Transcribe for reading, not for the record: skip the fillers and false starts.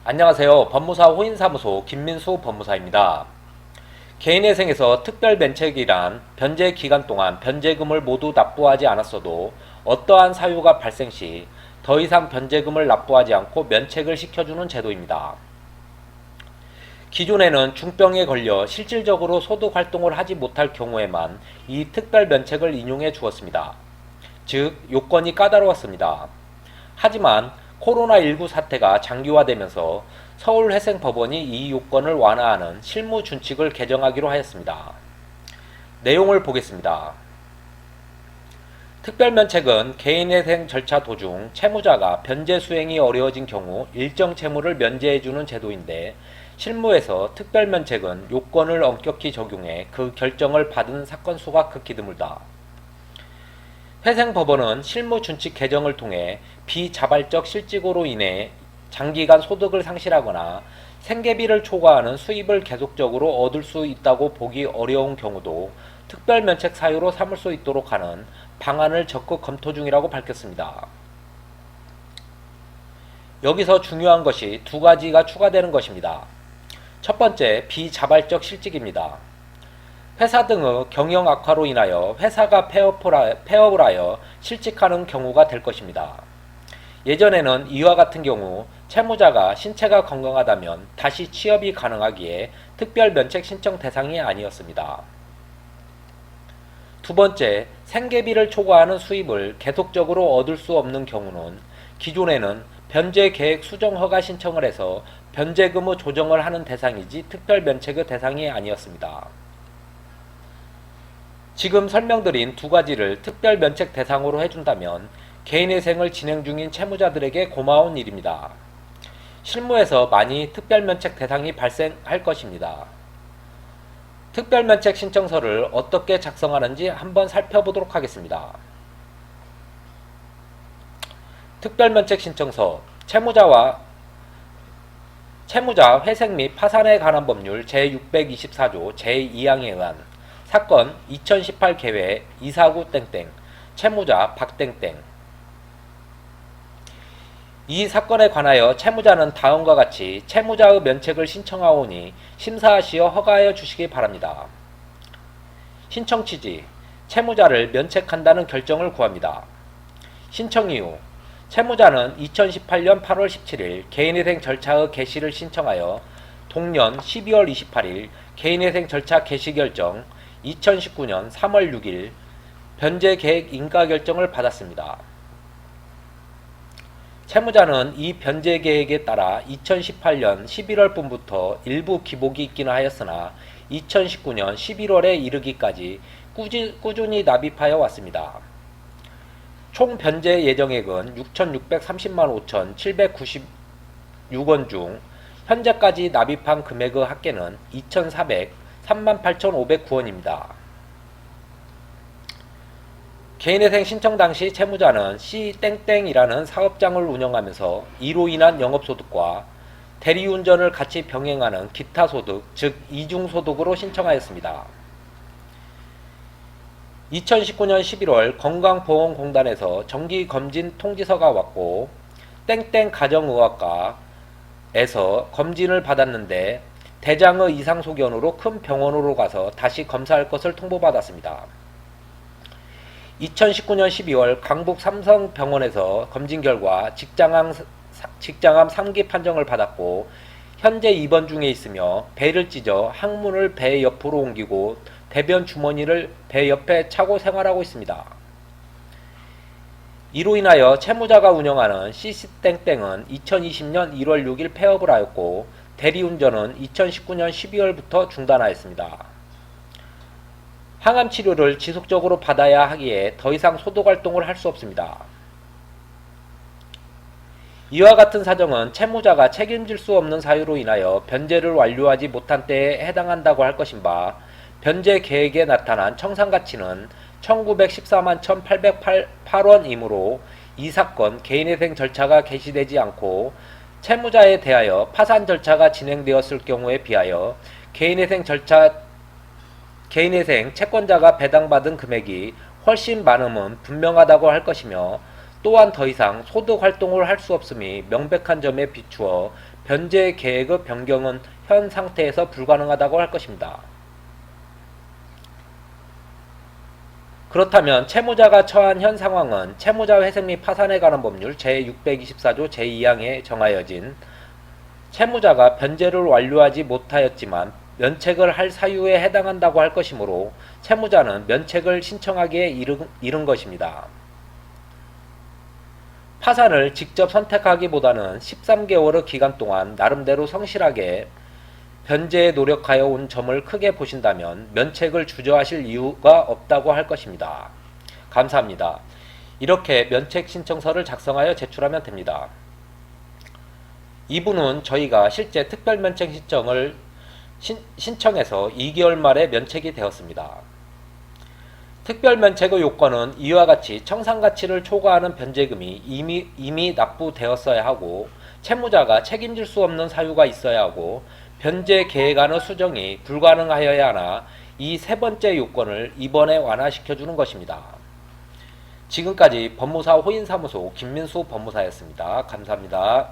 안녕하세요. 법무사 호인사무소 김민수 법무사입니다. 개인회생에서 특별면책이란 변제 기간 동안 변제금을 모두 납부하지 않았어도 어떠한 사유가 발생 시 더 이상 변제금을 납부하지 않고 면책을 시켜주는 제도입니다. 기존에는 중병에 걸려 실질적으로 소득활동을 하지 못할 경우에만 이 특별면책을 인용해 주었습니다. 즉, 요건이 까다로웠습니다. 하지만 코로나19 사태가 장기화되면서 서울회생법원이 이 요건을 완화하는 실무준칙을 개정하기로 하였습니다. 내용을 보겠습니다. 특별면책은 개인회생 절차 도중 채무자가 변제 수행이 어려워진 경우 일정 채무를 면제해주는 제도인데, 실무에서 특별면책은 요건을 엄격히 적용해 그 결정을 받은 사건 수가 극히 드물다. 회생법원은 실무준칙 개정을 통해 비자발적 실직으로 인해 장기간 소득을 상실하거나 생계비를 초과하는 수입을 계속적으로 얻을 수 있다고 보기 어려운 경우도 특별면책 사유로 삼을 수 있도록 하는 방안을 적극 검토 중이라고 밝혔습니다. 여기서 중요한 것이 두 가지가 추가되는 것입니다. 첫 번째, 비자발적 실직입니다. 회사 등의 경영 악화로 인하여 회사가 폐업을 하여 실직하는 경우가 될 것입니다. 예전에는 이와 같은 경우 채무자가 신체가 건강하다면 다시 취업이 가능하기에 특별면책 신청 대상이 아니었습니다. 두 번째, 생계비를 초과하는 수입을 계속적으로 얻을 수 없는 경우는 기존에는 변제계획 수정허가 신청을 해서 변제금의 조정을 하는 대상이지 특별면책의 대상이 아니었습니다. 지금 설명드린 두 가지를 특별면책 대상으로 해준다면 개인회생을 진행 중인 채무자들에게 고마운 일입니다. 실무에서 많이 특별면책 대상이 발생할 것입니다. 특별면책 신청서를 어떻게 작성하는지 한번 살펴보도록 하겠습니다. 특별면책 신청서, 채무자 회생 및 파산에 관한 법률 제624조 제2항에 의한 사건 2018 개회 249 땡땡 채무자 박땡땡. 이 사건에 관하여 채무자는 다음과 같이 채무자의 면책을 신청하오니 심사하시어 허가하여 주시기 바랍니다. 신청 취지, 채무자를 면책한다는 결정을 구합니다. 신청 이유, 채무자는 2018년 8월 17일 개인회생 절차의 개시를 신청하여 동년 12월 28일 개인회생 절차 개시 결정, 2019년 3월 6일 변제계획 인가결정을 받았습니다. 채무자는 이 변제계획에 따라 2018년 11월분부터 일부 기복이 있기는 하였으나 2019년 11월에 이르기까지 꾸준히 납입하여 왔습니다. 총 변제 예정액은 6,630만 5,796원 중 현재까지 납입한 금액의 합계는 2,438,509원입니다. 개인회생 신청 당시 채무자는 C땡땡이라는 사업장을 운영하면서 이로 인한 영업소득과 대리운전을 같이 병행하는 기타 소득, 즉 이중소득으로 신청하였습니다. 2019년 11월 건강보험공단에서 정기검진 통지서가 왔고 땡땡 가정의학과에서 검진을 받았는데 대장의 이상소견으로 큰 병원으로 가서 다시 검사할 것을 통보받았습니다. 2019년 12월 강북 삼성병원에서 검진 결과 직장암 3기 판정을 받았고 현재 입원 중에 있으며 배를 찢어 항문을 배 옆으로 옮기고 대변 주머니를 배 옆에 차고 생활하고 있습니다. 이로 인하여 채무자가 운영하는 CC땡땡은 2020년 1월 6일 폐업을 하였고 대리운전은 2019년 12월부터 중단하였습니다. 항암 치료를 지속적으로 받아야 하기에 더 이상 소득활동을 할 수 없습니다. 이와 같은 사정은 채무자가 책임질 수 없는 사유로 인하여 변제를 완료하지 못한 때에 해당한다고 할 것인 바, 변제 계획에 나타난 청산가치는 1914만 1808원이므로 이 사건 개인회생 절차가 개시되지 않고 채무자에 대하여 파산 절차가 진행되었을 경우에 비하여 개인회생 채권자가 배당받은 금액이 훨씬 많음은 분명하다고 할 것이며, 또한 더 이상 소득활동을 할 수 없음이 명백한 점에 비추어 변제 계획의 변경은 현 상태에서 불가능하다고 할 것입니다. 그렇다면 채무자가 처한 현 상황은 채무자 회생 및 파산에 관한 법률 제624조 제2항에 정하여진 채무자가 변제를 완료하지 못하였지만 면책을 할 사유에 해당한다고 할 것이므로 채무자는 면책을 신청하기에 이른 것입니다. 파산을 직접 선택하기보다는 13개월의 기간 동안 나름대로 성실하게 변제에 노력하여 온 점을 크게 보신다면 면책을 주저하실 이유가 없다고 할 것입니다. 감사합니다. 이렇게 면책 신청서를 작성하여 제출하면 됩니다. 2부는 저희가 실제 특별면책 신청을 신청해서 2개월 만에 면책이 되었습니다. 특별면책의 요건은 이와 같이 청산가치를 초과하는 변제금이 이미 납부되었어야 하고 채무자가 책임질 수 없는 사유가 있어야 하고 변제 계획안의 수정이 불가능하여야 하나 이 세 번째 요건을 이번에 완화시켜주는 것입니다. 지금까지 법무사 호인사무소 김민수 법무사였습니다. 감사합니다.